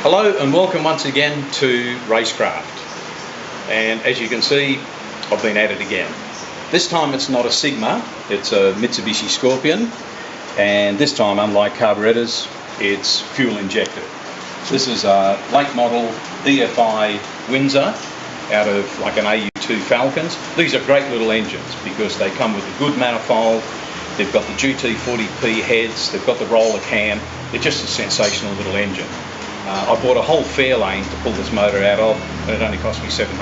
Hello and welcome once again to Racecraft, and as you can see I've been at it again. This time it's not a Sigma, it's a Mitsubishi Scorpion, and this time, unlike carburetors, it's fuel injected. This is a late model EFI Windsor out of like an AU2 Falcons. These are great little engines because they come with a good manifold, they've got the GT40P heads, they've got the roller cam, they're just a sensational little engine. I bought a whole Fairlane to pull this motor out of, and it only cost me $700.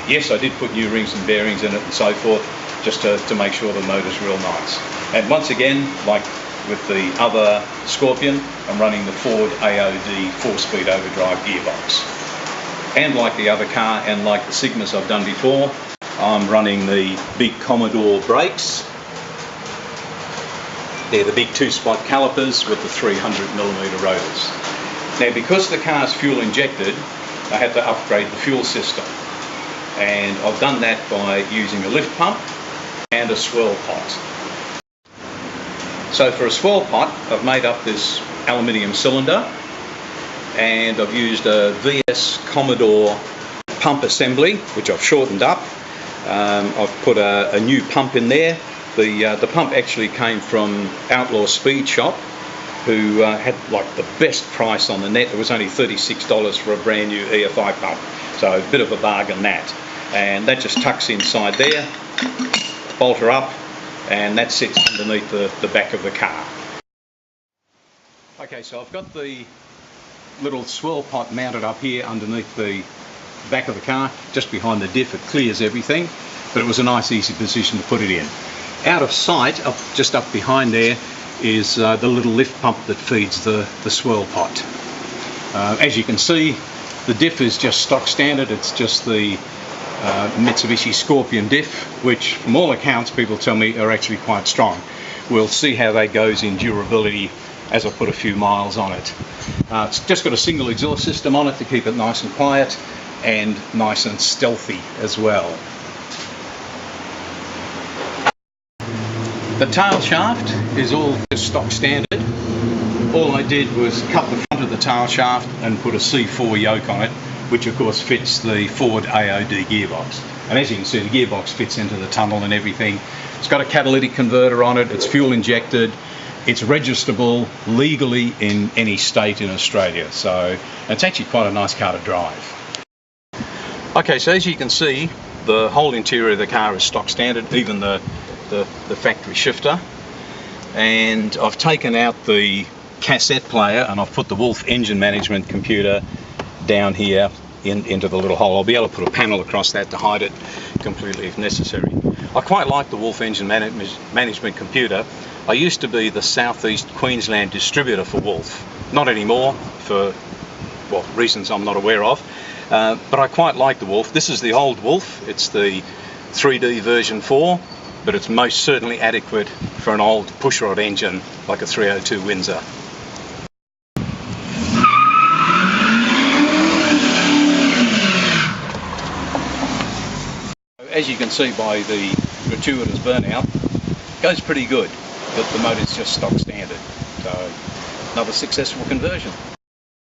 Yes, I did put new rings and bearings in it and so forth, just to make sure the motor's real nice. And once again, like with the other Scorpion, I'm running the Ford AOD 4-speed overdrive gearbox. And like the other car, and like the Sigmas I've done before, I'm running the big Commodore brakes. They're the big 2-spot calipers with the 300mm rotors. Now, because the car's fuel injected, I had to upgrade the fuel system, and I've done that by using a lift pump and a swirl pot. So for a swirl pot, I've made up this aluminium cylinder, and I've used a VS Commodore pump assembly, which I've shortened up. I've put a new pump in there. The pump actually came from Outlaw Speed Shop, who had like the best price on the net. It was only $36 for a brand new EFI pump, so a bit of a bargain that. And that just tucks inside there, bolt her up, and that sits underneath the back of the car. Okay, so I've got the little swirl pot mounted up here underneath the back of the car, just behind the diff. It clears everything, but it was a nice easy position to put it in. Out of sight, just up behind there, is the little lift pump that feeds the swirl pot. As you can see, the diff is just stock standard. It's just the Mitsubishi Scorpion diff, which from all accounts people tell me are actually quite strong. We'll see how that goes in durability as I put a few miles on it. It's just got a single exhaust system on it to keep it nice and quiet and nice and stealthy as well. The tail shaft is all just stock standard. All I did was cut the front of the tail shaft and put a C4 yoke on it, which of course fits the Ford AOD gearbox. And as you can see, the gearbox fits into the tunnel and everything. It's got a catalytic converter on it, it's fuel injected, it's registrable legally in any state in Australia. So it's actually quite a nice car to drive. Okay, so as you can see, the whole interior of the car is stock standard, even the factory shifter, and I've taken out the cassette player and I've put the Wolf engine management computer down here into the little hole. I'll be able to put a panel across that to hide it completely if necessary. I quite like the Wolf engine management computer. I used to be the Southeast Queensland distributor for Wolf, not anymore for reasons I'm not aware of, but I quite like the Wolf. This is the old Wolf, it's the 3D version 4, but it's most certainly adequate for an old pushrod engine like a 302 Windsor. As you can see by the gratuitous burnout, it goes pretty good, but the motor's just stock standard. So another successful conversion.